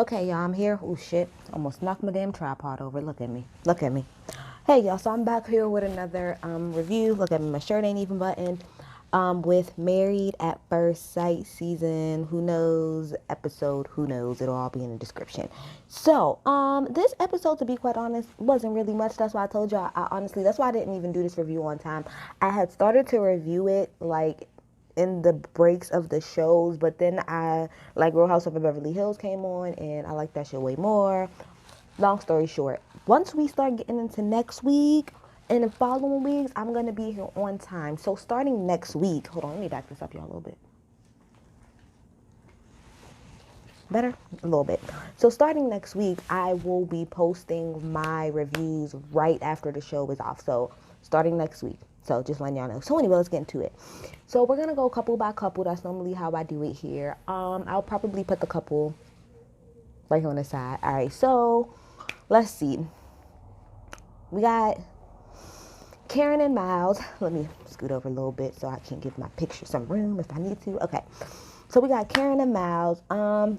Okay, y'all, I'm here. Oh, shit. Almost knocked my damn tripod over. Look at me. Look at me. Hey, y'all, so I'm back here with another review. Look at me. My shirt ain't even buttoned. With Married at First Sight season, who knows, episode, who knows. It'll all be in the description. So, this episode, to be quite honest, wasn't really much. That's why I told y'all, I honestly, that's why I didn't even do this review on time. I had started to review it, like, in the breaks of the shows, but then I like Real House of Beverly Hills came on and I like that show way more. Long story short, once we start getting into next week and the following weeks, I'm gonna be here on time. So starting next week, hold on, let me back this up y'all a little bit. Better? A little bit. So starting next week, I will be posting my reviews right after the show is off. So starting next week. So just letting y'all know. So anyway, let's get into it. So we're gonna go couple by couple. That's normally how I do it here. I'll probably put the couple right here on the side. All right. So let's see. We got Karen and Miles. Let me scoot over a little bit so I can give my picture some room if I need to. Okay. So we got Karen and Miles.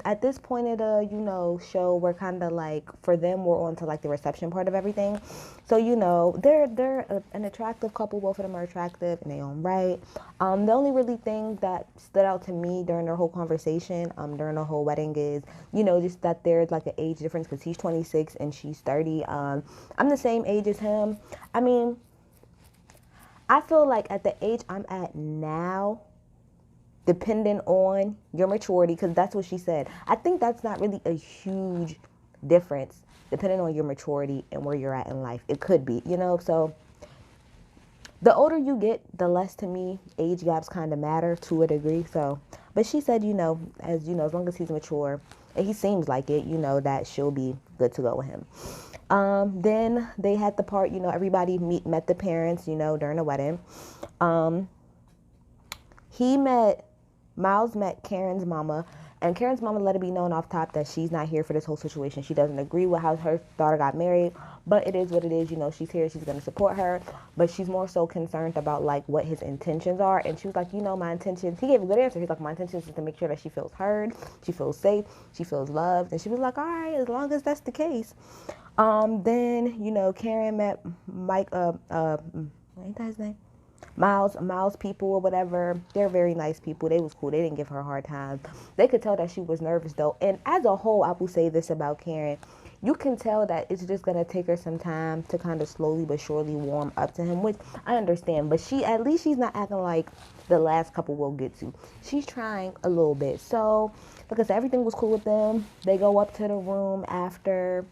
At this point of the, show, we're kind of like, for them, we're on to like the reception part of everything. So, they're an attractive couple. Both of them are attractive in their own right. The only really thing that stood out to me during their whole conversation, during the whole wedding is, just that there's like an age difference because he's 26 and she's 30. I'm the same age as him. I mean, I feel like at the age I'm at now, depending on your maturity, because that's what she said. I think that's not really a huge difference, depending on your maturity and where you're at in life. It could be, so the older you get, the less to me age gaps kind of matter to a degree. So, but she said, as long as he's mature, and he seems like it, that she'll be good to go with him. Then they had the part, everybody met the parents, during the wedding. Miles met Karen's mama, and Karen's mama let it be known off top that she's not here for this whole situation. She doesn't agree with how her daughter got married, but it is what it is. She's here. She's going to support her, but she's more so concerned about like what his intentions are. And she was like, my intentions. He gave a good answer. He's like, my intentions is to make sure that she feels heard, she feels safe, she feels loved. And she was like, all right, as long as that's the case. Then Karen met Mike. Ain't that his name? Miles people or whatever. They're very nice people. They was cool. They didn't give her a hard time. They could tell that she was nervous though. And as a whole, I will say this about Karen. You can tell that it's just going to take her some time to kind of slowly but surely warm up to him, which I understand. But at least she's not acting like the last couple we'll get to. She's trying a little bit. So, like I said, everything was cool with them. They go up to the room after,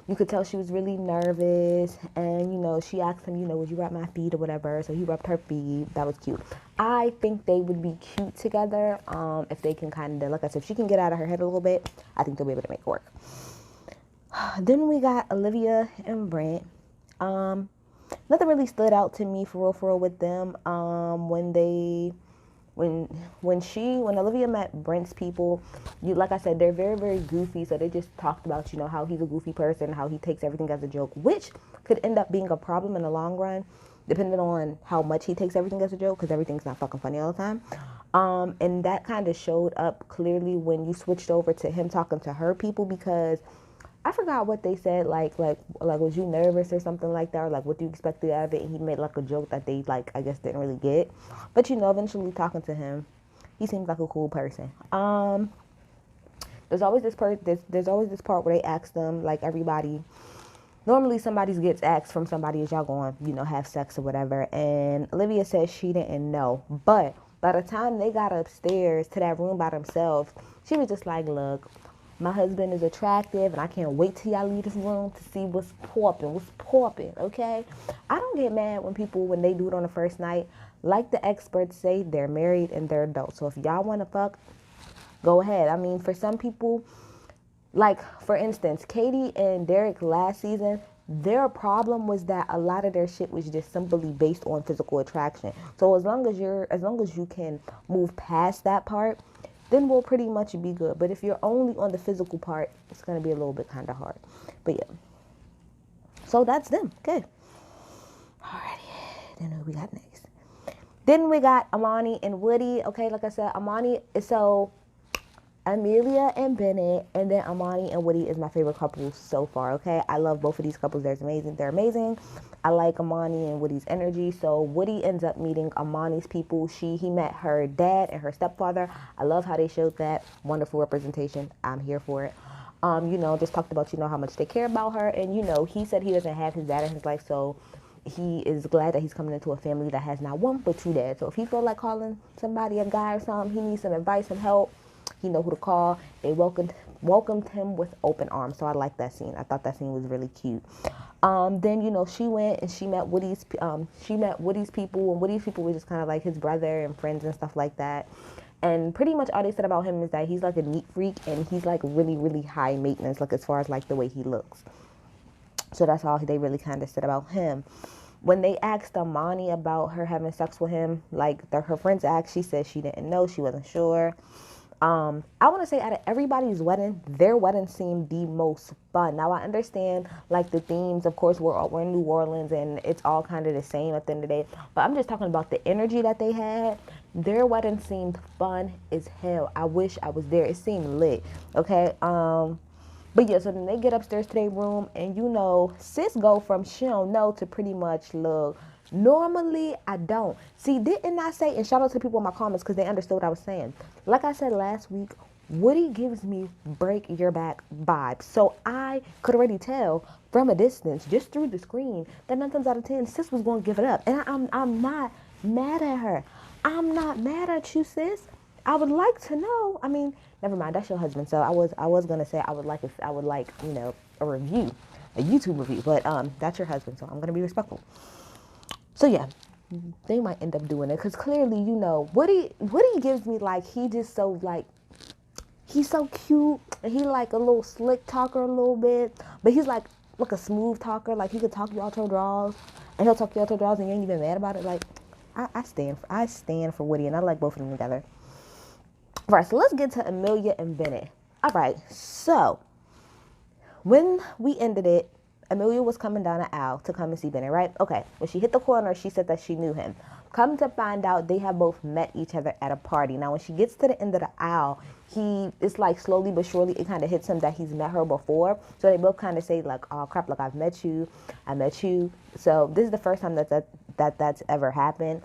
you could tell she was really nervous, and she asked him, would you rub my feet or whatever? So he rubbed her feet. That was cute. I think they would be cute together. If they can kind of, like I said, if she can get out of her head a little bit, I think they'll be able to make it work. Then we got Olivia and Brent. Nothing really stood out to me for real with them. When Olivia met Brent's people, like I said, they're very, very goofy. So they just talked about, how he's a goofy person, how he takes everything as a joke, which could end up being a problem in the long run, depending on how much he takes everything as a joke, because everything's not fucking funny all the time. And that kind of showed up clearly when you switched over to him talking to her people, because I forgot what they said, like was you nervous or something like that, or like what do you expected out of it? And he made like a joke that they like I guess didn't really get, but eventually talking to him, he seems like a cool person. There's always this part where they ask them, like everybody. Normally somebody gets asked from somebody, is y'all going, have sex or whatever, and Olivia said she didn't know, but by the time they got upstairs to that room by themselves, she was just like, look, my husband is attractive, and I can't wait till y'all leave this room to see what's popping, okay? I don't get mad when they do it on the first night. Like the experts say, they're married and they're adults. So if y'all want to fuck, go ahead. I mean, for some people, like, for instance, Katie and Derek last season, their problem was that a lot of their shit was just simply based on physical attraction. So as long as you can move past that part, then we'll pretty much be good. But if you're only on the physical part, it's going to be a little bit kind of hard. But yeah. So that's them. Okay. Alrighty. Then who we got next? Then we got Amani and Woody. Okay, like I said, Amani, so Amelia and Bennett, and then Amani and Woody is my favorite couple so far, okay? I love both of these couples. They're amazing. I like Amani and Woody's energy. So Woody ends up meeting Amani's people. He met her dad and her stepfather. I love how they showed that. Wonderful representation. I'm here for it. Just talked about, how much they care about her. And, he said he doesn't have his dad in his life, so he is glad that he's coming into a family that has not one but two dads. So if he feel like calling somebody a guy or something, he needs some advice, some help, he know who to call. They welcomed him with open arms. So I like that scene. I thought that scene was really cute. Then she went and she met Woody's people, and Woody's people were just kind of like his brother and friends and stuff like that. And pretty much all they said about him is that he's like a neat freak and he's like really, really high maintenance, like as far as like the way he looks. So that's all they really kind of said about him. When they asked Amani about her having sex with him, like her friends asked, she said she didn't know, she wasn't sure. I want to say out of everybody's wedding, their wedding seemed the most fun. Now I understand like the themes, of course, we're in New Orleans and it's all kind of the same at the end of the day, but I'm just talking about the energy that they had. Their wedding seemed fun as hell. I wish I was there. It seemed lit. Okay. But yeah, so then they get upstairs to their room and sis go from she don't know to pretty much look. Normally, I don't. See, didn't I say, and shout out to the people in my comments because they understood what I was saying. Like I said last week, Woody gives me break your back vibes. So I could already tell from a distance, just through the screen, that 9 times out of 10, sis was going to give it up. And I'm not mad at her. I'm not mad at you, sis. I would like to know. I mean, never mind. That's your husband. So I was gonna say I would like a review, a YouTube review. But that's your husband. So I'm gonna be respectful. So yeah, they might end up doing it because clearly, Woody gives me like he just so like he's so cute and he like a little slick talker a little bit, but he's like a smooth talker. Like he could talk you out your draws and he'll talk you out your draws and you ain't even mad about it. Like I stand for Woody and I like both of them together. All right, so let's get to Amelia and Bennett. All right, so when we ended it, Amelia was coming down the aisle to come and see Bennett, right? Okay, when she hit the corner, she said that she knew him. Come to find out, they have both met each other at a party. Now, when she gets to the end of the aisle, it's like slowly but surely, it kind of hits him that he's met her before. So they both kind of say like, oh crap, like I met you. So this is the first time that's ever happened.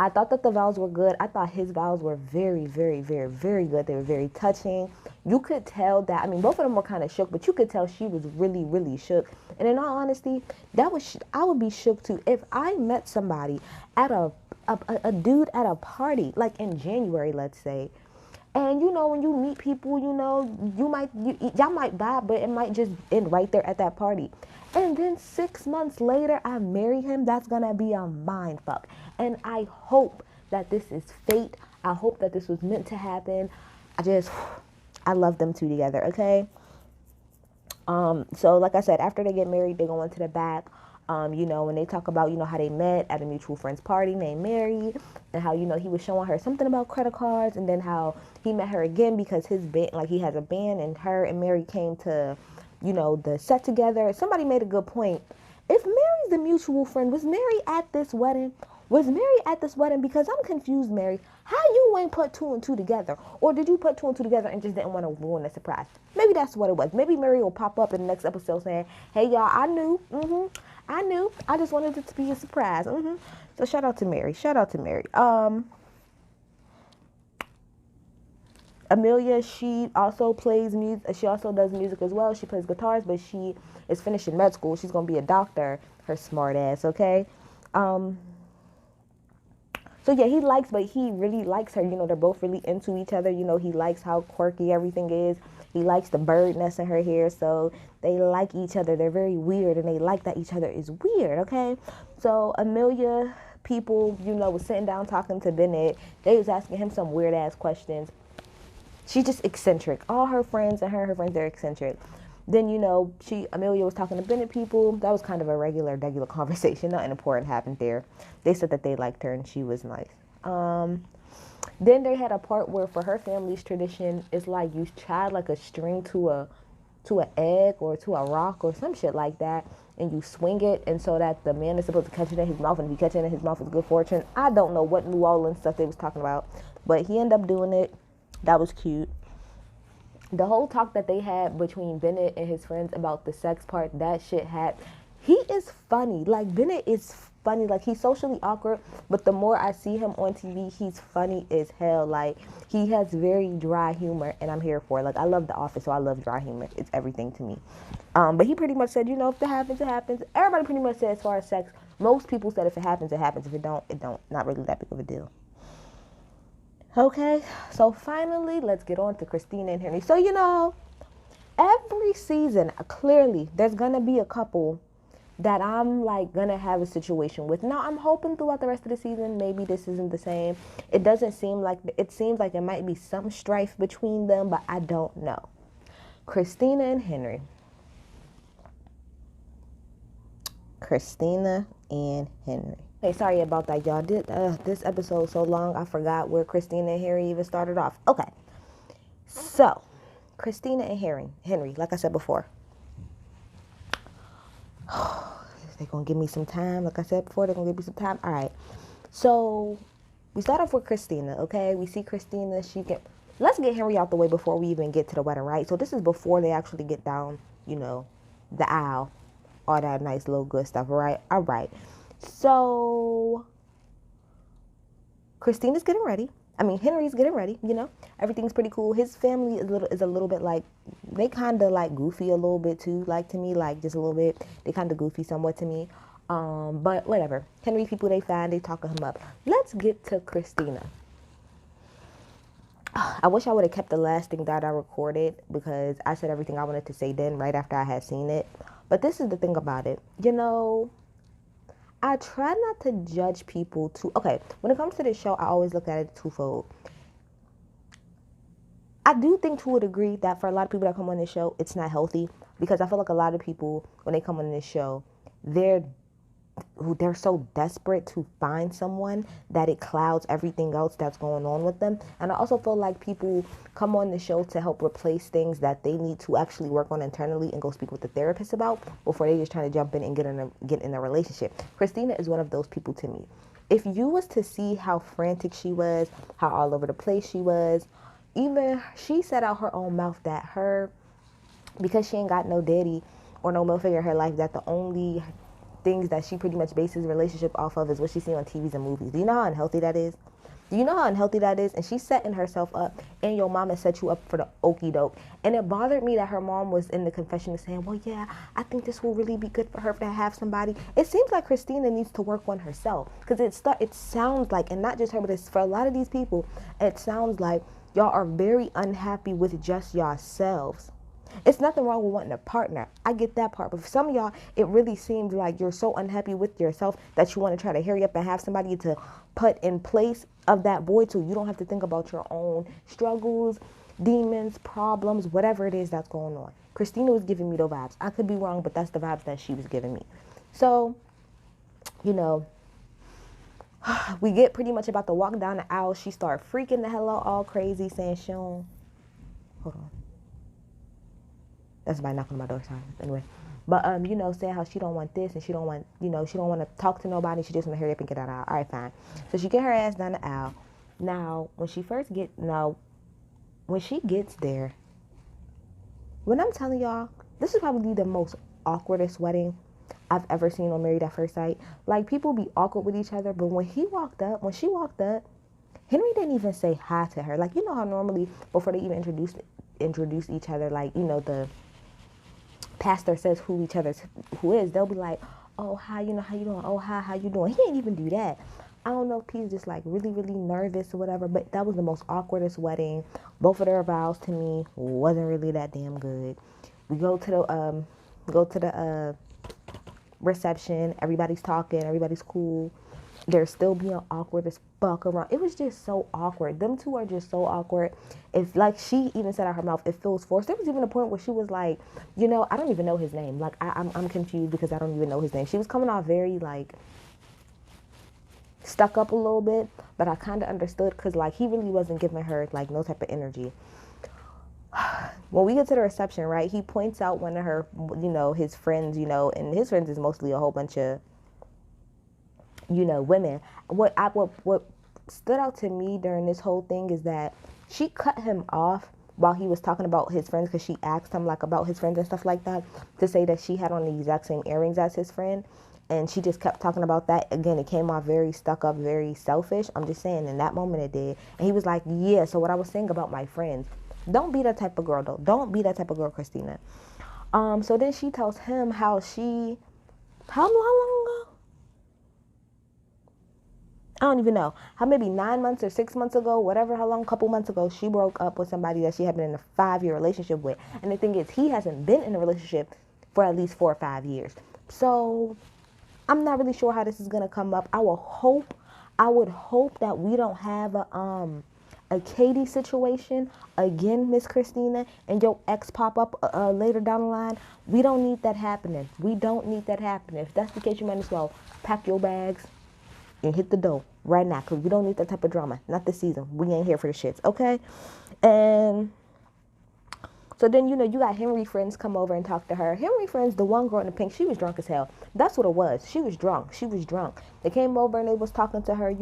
I thought that the vows were good. I thought his vows were very, very, very, very good. They were very touching. You could tell that, I mean, both of them were kind of shook, but you could tell she was really, really shook. And in all honesty, I would be shook too. If I met somebody at a dude at a party, like in January, let's say, and when you meet people, y'all might vibe, but it might just end right there at that party. And then 6 months later, I marry him. That's going to be a mind fuck. And I hope that this is fate. I hope that this was meant to happen. I love them two together, okay? So like I said, after they get married, they go into the back. When they talk about, how they met at a mutual friend's party named Mary, and how, he was showing her something about credit cards, and then how he met her again because his band, like he has a band, and her and Mary came to, the set together. Somebody made a good point. If Mary's the mutual friend, was Mary at this wedding? Because I'm confused, Mary. How you ain't put 2 and 2 together? Or did you put 2 and 2 together and just didn't want to ruin the surprise? Maybe that's what it was. Maybe Mary will pop up in the next episode saying, hey, y'all, I knew. I just wanted it to be a surprise. So shout out to Mary. Amelia, she also plays music. She also does music as well. She plays guitars, but she is finishing med school. She's going to be a doctor. Her smart ass, okay? So yeah, he really likes her. They're both really into each other. He likes how quirky everything is. He likes the bird nest in her hair. So they like each other. They're very weird and they like that each other is weird, okay? So Amelia, people, was sitting down talking to Bennett. They was asking him some weird ass questions. She's just eccentric. All her friends and her friends, they're eccentric. Then, Amelia was talking to Bennett people. That was kind of a regular conversation. Nothing important happened there. They said that they liked her and she was nice. Then they had a part where for her family's tradition, it's like you tie like a string to an egg or to a rock or some shit like that. And you swing it, and so that the man is supposed to catch it in his mouth, and if he catch it in his mouth, it's good fortune. I don't know what New Orleans stuff they was talking about, but he ended up doing it. That was cute. The whole talk that they had between Bennett and his friends about the sex part, that shit had. He is funny. Like, Bennett is funny. Like, he's socially awkward, but the more I see him on TV, he's funny as hell. Like, he has very dry humor, and I'm here for it. Like, I love The Office, so I love dry humor. It's everything to me. But he pretty much said, you know, if it happens, it happens. Everybody pretty much said as far as sex, most people said if it happens, it happens. If it don't, it don't. Not really that big of a deal. Okay, so finally, let's get on to Christina and Henry. So, you know, every season, clearly, there's going to be a couple that I'm like going to have a situation with. Now, I'm hoping throughout the rest of the season, maybe this isn't the same. It doesn't seem like, it seems like it might be some strife between them, but I don't know. Christina and Henry. Christina and Henry. Hey, sorry about that, y'all. This episode so long, I forgot where Christina and Henry even started off. Okay, so Christina and Henry, like I said before, they're gonna give me some time. Like I said before, they're gonna give me some time. All right, so we start off with Christina. Okay, we see Christina. Let's get Henry out the way before we even get to the wedding, right? So this is before they actually get down, you know, the aisle, all that nice little good stuff, right? All right. So, Christina's getting ready. I mean, Henry's getting ready, you know. Everything's pretty cool. His family is a little bit like, they kind of like goofy a little bit too, like to me, like just a little bit. They kind of goofy somewhat to me. But whatever. Henry people, they fine. They talking him up. Let's get to Christina. I wish I would have kept the last thing that I recorded because I said everything I wanted to say then right after I had seen it. But this is the thing about it. You know, I try not to judge people too. Okay, when it comes to this show, I always look at it twofold. I do think to a degree that for a lot of people that come on this show, it's not healthy because I feel like a lot of people, when they come on this show, they're so desperate to find someone that it clouds everything else that's going on with them. And I also feel like people come on the show to help replace things that they need to actually work on internally and go speak with the therapist about before they just trying to jump in and get in a relationship. Christina is one of those people to me. If you was to see how frantic she was, how all over the place she was, even she said out her own mouth that because she ain't got no daddy or no male figure in her life, that the only things that she pretty much bases relationship off of is what she see on TVs and movies. Do you know how unhealthy that is? Do you know how unhealthy that is? And she's setting herself up, and your mama set you up for the okie doke. And it bothered me that her mom was in the confession saying, well, yeah, I think this will really be good for her to have somebody. It seems like Christina needs to work on herself because it sounds like, and not just her, but it's for a lot of these people, it sounds like y'all are very unhappy with just yourselves. It's nothing wrong with wanting a partner. I get that part. But for some of y'all, it really seems like you're so unhappy with yourself that you want to try to hurry up and have somebody to put in place of that void so you don't have to think about your own struggles, demons, problems, whatever it is that's going on. Christina was giving me those vibes. I could be wrong, but that's the vibes that she was giving me. So, you know, we get pretty much about to walk down the aisle. She started freaking the hell out all crazy, saying she don't... Hold on. That's somebody knocking on my door, sorry. Anyway. But, you know, saying how she don't want this and she don't want, you know, she don't want to talk to nobody. She just want to hurry up and get out of the aisle. All right, fine. So she get her ass down the aisle. Now, when she gets there, when I'm telling y'all, this is probably the most awkwardest wedding I've ever seen on Married at First Sight. Like, people be awkward with each other, but when she walked up, Henry didn't even say hi to her. Like, you know how normally, before they even introduce each other, like, you know, the pastor says who is, they'll be like, oh, hi, you know, how you doing? Oh, hi, how you doing? He didn't even do that. I don't know if he's just like really, really nervous or whatever, but that was the most awkwardest wedding. Both of their vows to me wasn't really that damn good. We go to the reception. Everybody's talking. Everybody's cool. They're still being awkward as fuck around. It was just so awkward. Them two are just so awkward. If, like, she even said out her mouth, it feels forced. There was even a point where she was like, you know, I don't even know his name. Like, I'm confused because I don't even know his name. She was coming off very, like, stuck up a little bit, but I kind of understood because, like, he really wasn't giving her, like, no type of energy. When we get to the reception, right, he points out one of her, you know, his friends, you know, and his friends is mostly a whole bunch of, you know, women. What stood out to me during this whole thing is that she cut him off while he was talking about his friends, because she asked him like about his friends and stuff like that, to say that she had on the exact same earrings as his friend. And she just kept talking about that. Again, it came off very stuck up, very selfish. I'm just saying, in that moment it did. And he was like, yeah, so what I was saying about my friends. Don't be that type of girl, though. Don't be that type of girl, Christina. So then she tells him how how long ago? I don't even know. How maybe 9 months or 6 months ago, whatever, how long, couple months ago, she broke up with somebody that she had been in a 5-year relationship with. And the thing is, he hasn't been in a relationship for at least 4 or 5 years. So I'm not really sure how this is gonna come up. I would hope that we don't have a Katie situation again, Miss Christina, and your ex pop up later down the line. We don't need that happening. We don't need that happening. If that's the case, you might as well pack your bags and hit the door right now, because we don't need that type of drama. Not this season. We ain't here for the shits, okay? And so then, you got Henry friends come over and talk to her. Henry friends, the one girl in the pink, she was drunk as hell. That's what it was. She was drunk. She was drunk. They came over and they was talking to her,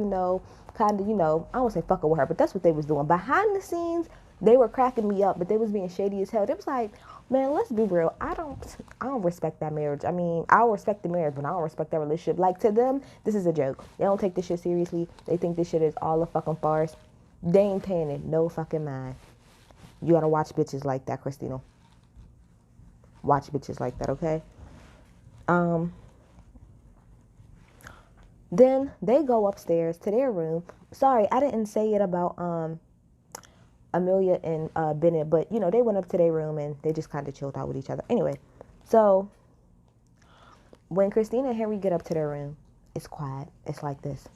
kind of, I don't say fucking with her, but that's what they was doing. Behind the scenes, they were cracking me up, but they was being shady as hell. They was like, man, let's be real. I don't respect that marriage. I mean, I'll respect the marriage, but I don't respect that relationship. Like, to them, this is a joke. They don't take this shit seriously. They think this shit is all a fucking farce. They ain't paying it no fucking mind. You gotta watch bitches like that, Christina. Watch bitches like that, okay? Then they go upstairs to their room. Sorry, I didn't say it about Amelia and Bennett, but they went up to their room and they just kind of chilled out with each other. Anyway, so when Christina and Henry get up to their room, it's quiet. It's like this.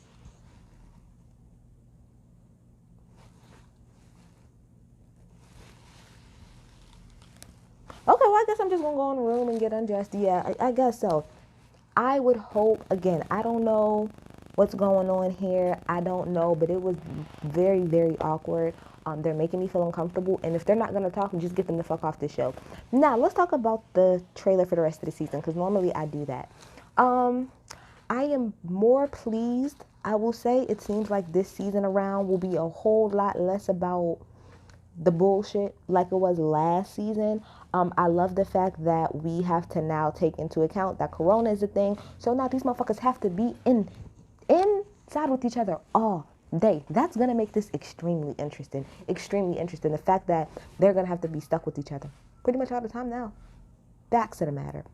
Okay, well, I guess I'm just gonna go in the room and get undressed. Yeah, I guess so. I would hope, again, I don't know what's going on here. I don't know, but it was very, very awkward. They're making me feel uncomfortable, and if they're not gonna talk, just get them the fuck off this show. Now, let's talk about the trailer for the rest of the season, because normally I do that. I am more pleased. I will say it seems like this season around will be a whole lot less about the bullshit like it was last season. I love the fact that we have to now take into account that Corona is a thing. So now these motherfuckers have to be inside with each other all day. That's gonna make this extremely interesting. Extremely interesting. The fact that they're gonna have to be stuck with each other pretty much all the time now. Facts of the matter.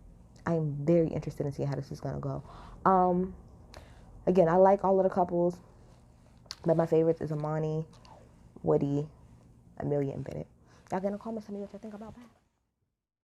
I am very interested in seeing how this is gonna go. Again, I like all of the couples, but my favorites is Amani, Woody, Amelia, and Bennett. Y'all gonna comment, tell me what you think about that.